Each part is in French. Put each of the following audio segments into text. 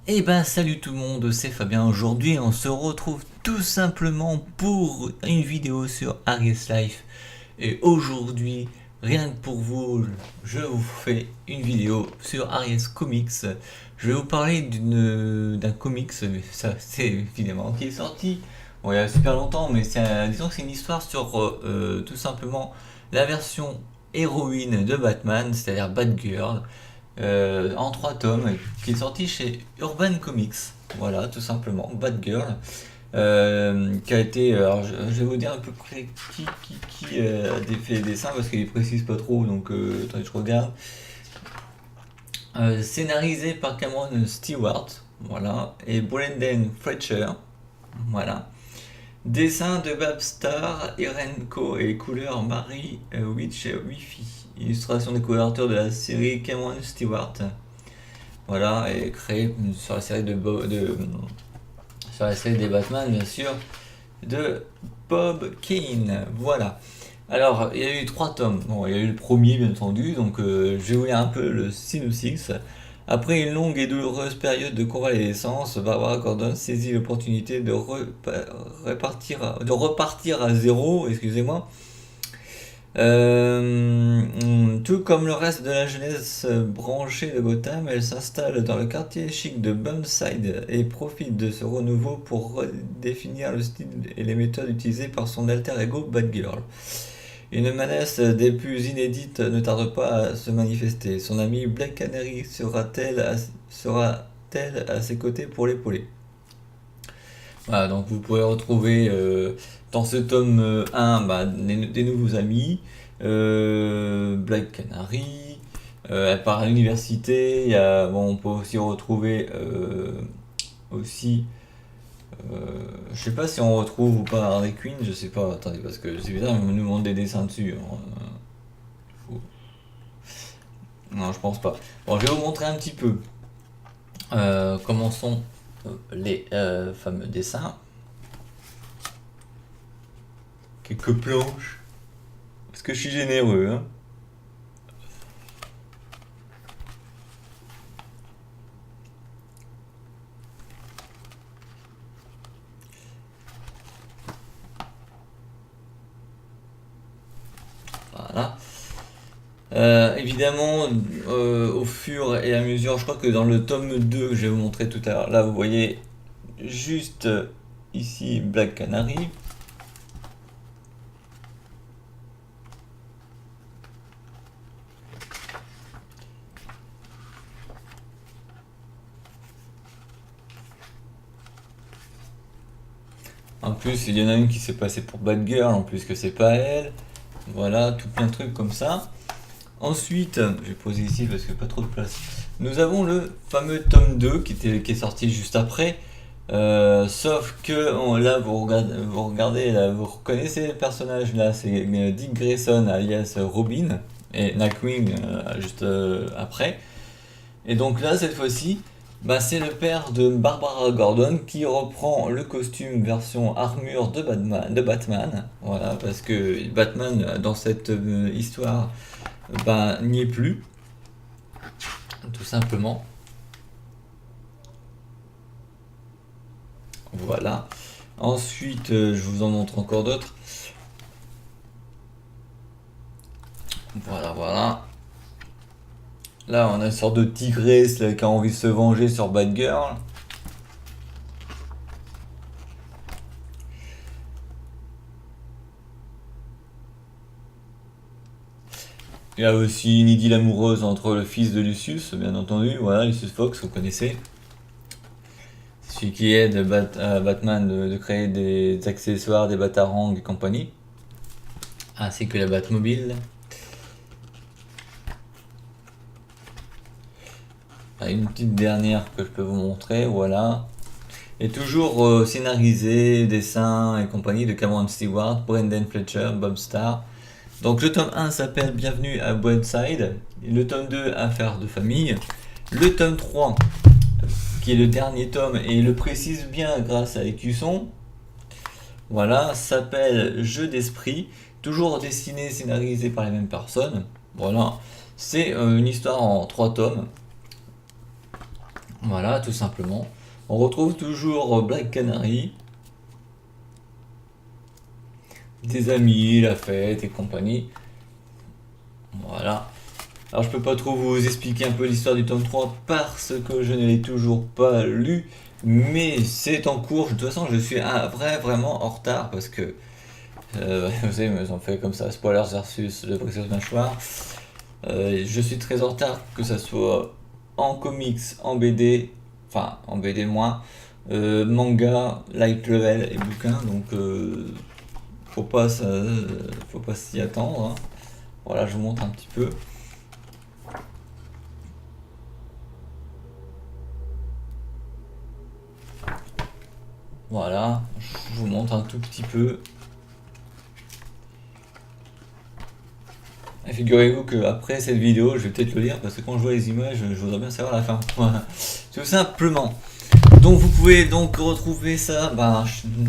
Eh ben salut tout le monde, c'est Fabien. Aujourd'hui on se retrouve tout simplement pour une vidéo sur Aries Life. Et aujourd'hui, rien que pour vous, je vous fais une vidéo sur Aries Comics. Je vais vous parler d'un comics, ça c'est évidemment qui est sorti bon, il y a super longtemps, mais disons que c'est une histoire sur tout simplement la version héroïne de Batman, c'est-à-dire Batgirl. En 3 tomes, qui est sorti chez Urban Comics. Voilà, tout simplement, Batgirl. Qui a été. Alors, je vais vous dire à peu près qui a fait les dessins parce qu'il ne précise pas trop, donc attendez, je regarde. Scénarisé par Cameron Stewart, voilà, et Brendan Fletcher, voilà. Dessin de Babstar, Irenko et couleur Marie Witch Wifi. Illustration des couvertures de la série Cameron Stewart. Voilà, et créé sur la série sur la série des Batman, bien sûr, de Bob Kane. Voilà. Alors, il y a eu 3 tomes. Bon, il y a eu le premier, bien entendu, donc je vais vous lire un peu le synopsis. Après une longue et douloureuse période de convalescence, Barbara Gordon saisit l'opportunité de repartir à zéro, excusez-moi. Tout comme le reste de la jeunesse branchée de Gotham, elle s'installe dans le quartier chic de Burnside et profite de ce renouveau pour redéfinir le style et les méthodes utilisées par son alter ego Batgirl. Une menace des plus inédites ne tarde pas à se manifester. Son amie Black Canary sera-t-elle à ses côtés pour l'épauler? Voilà, donc vous pourrez retrouver dans ce tome 1 des nouveaux amis, Black Canary, elle part à l'université, on peut aussi retrouver aussi je sais pas si on retrouve ou pas Harley Quinn, je sais pas, attendez, parce que c'est bizarre, ils nous montrent des dessins dessus. Non, je pense pas. Bon, je vais vous montrer un petit peu comment sont les fameux dessins. Quelques planches. Parce que je suis généreux, hein. Voilà. Évidemment, au fur et à mesure, je crois que dans le tome 2 que je vais vous montrer tout à l'heure, là vous voyez juste ici Black Canary. En plus, il y en a une qui s'est passée pour Batgirl, en plus que c'est pas elle. Voilà, tout plein de trucs comme ça. Ensuite, je vais poser ici parce qu'il n'y a pas trop de place. Nous avons le fameux tome 2 qui est sorti juste après. Sauf que là, vous regardez, là, vous reconnaissez le personnage là, c'est Dick Grayson alias Robin et Nightwing juste après. Et donc là, cette fois-ci, c'est le père de Barbara Gordon qui reprend le costume version armure de Batman. Voilà, parce que Batman dans cette histoire n'y est plus, tout simplement. Voilà. Ensuite, je vous en montre encore d'autres. Voilà. Là, on a une sorte de tigresse là, qui a envie de se venger sur Batgirl. Il y a aussi une idylle amoureuse entre le fils de Lucius, bien entendu. Voilà, Lucius Fox, vous connaissez. Celui qui aide Batman de créer des accessoires, des batarangs et compagnie. Ainsi que la Batmobile. Une petite dernière que je peux vous montrer, voilà. Et toujours scénarisé, dessin et compagnie de Cameron Stewart, Brendan Fletcher, Bob Starr. Donc le tome 1 s'appelle Bienvenue à Burnside, le tome 2 Affaires de famille, le tome 3 qui est le dernier tome et le précise bien grâce à l'écusson, voilà, s'appelle Jeu d'esprit. toujours dessiné, scénarisé par les mêmes personnes. Voilà, c'est une histoire en 3 tomes. Voilà, tout simplement. On retrouve toujours Black Canary, des amis, la fête et compagnie. Voilà. Alors je peux pas trop vous expliquer un peu l'histoire du tome 3 parce que je ne l'ai toujours pas lu, mais c'est en cours. De toute façon, je suis vraiment en retard parce que vous savez, ils ont fait comme ça, spoilers versus le Brexit mâchoire. Je suis très en retard, que ça soit en comics, en BD, enfin en BD moins, manga, light level et bouquins, donc faut pas s'y attendre, hein. Voilà, je vous montre un petit peu. Voilà, je vous montre un tout petit peu. Et figurez-vous que après cette vidéo, je vais peut-être le lire parce que quand je vois les images, je voudrais bien savoir la fin. Voilà. Tout simplement. Donc vous pouvez donc retrouver ça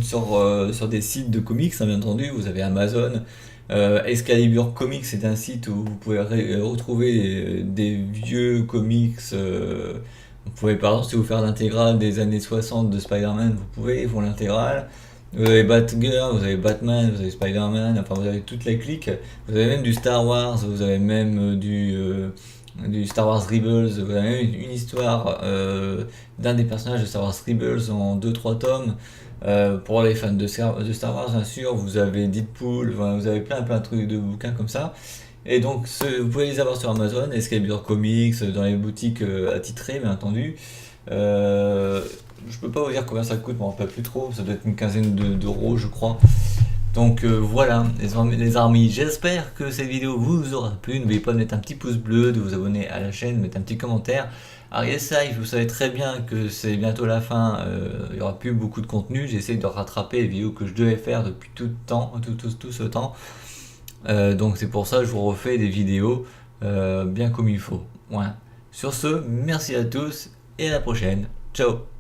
sur des sites de comics, hein, bien entendu. Vous avez Amazon, Excalibur Comics, c'est un site où vous pouvez retrouver des vieux comics. Vous pouvez par exemple, si vous faites l'intégrale des années 60 de Spider-Man, vous pouvez, ils font l'intégrale. Vous avez Batgirl, vous avez Batman, vous avez Spider-Man, enfin vous avez toute la clique. Vous avez même du Star Wars, vous avez même du Star Wars Rebels, vous avez même une histoire d'un des personnages de Star Wars Rebels en 2-3 tomes. Pour les fans de Star Wars, bien sûr, vous avez Deadpool, enfin, vous avez plein de trucs de bouquins comme ça. Et donc, vous pouvez les avoir sur Amazon, Excalibur Comics, dans les boutiques attitrées, bien entendu. Je peux pas vous dire combien ça coûte, je m'en rappelle plus trop, ça doit être une quinzaine d'euros, je crois. Donc voilà, les amis, j'espère que cette vidéo vous aura plu. N'oubliez pas de mettre un petit pouce bleu, de vous abonner à la chaîne, de mettre un petit commentaire. Alors yes, vous savez très bien que c'est bientôt la fin, il n'y aura plus beaucoup de contenu. J'essaie de rattraper les vidéos que je devais faire depuis tout ce temps. Donc c'est pour ça que je vous refais des vidéos bien comme il faut. Voilà. Sur ce, merci à tous et à la prochaine. Ciao.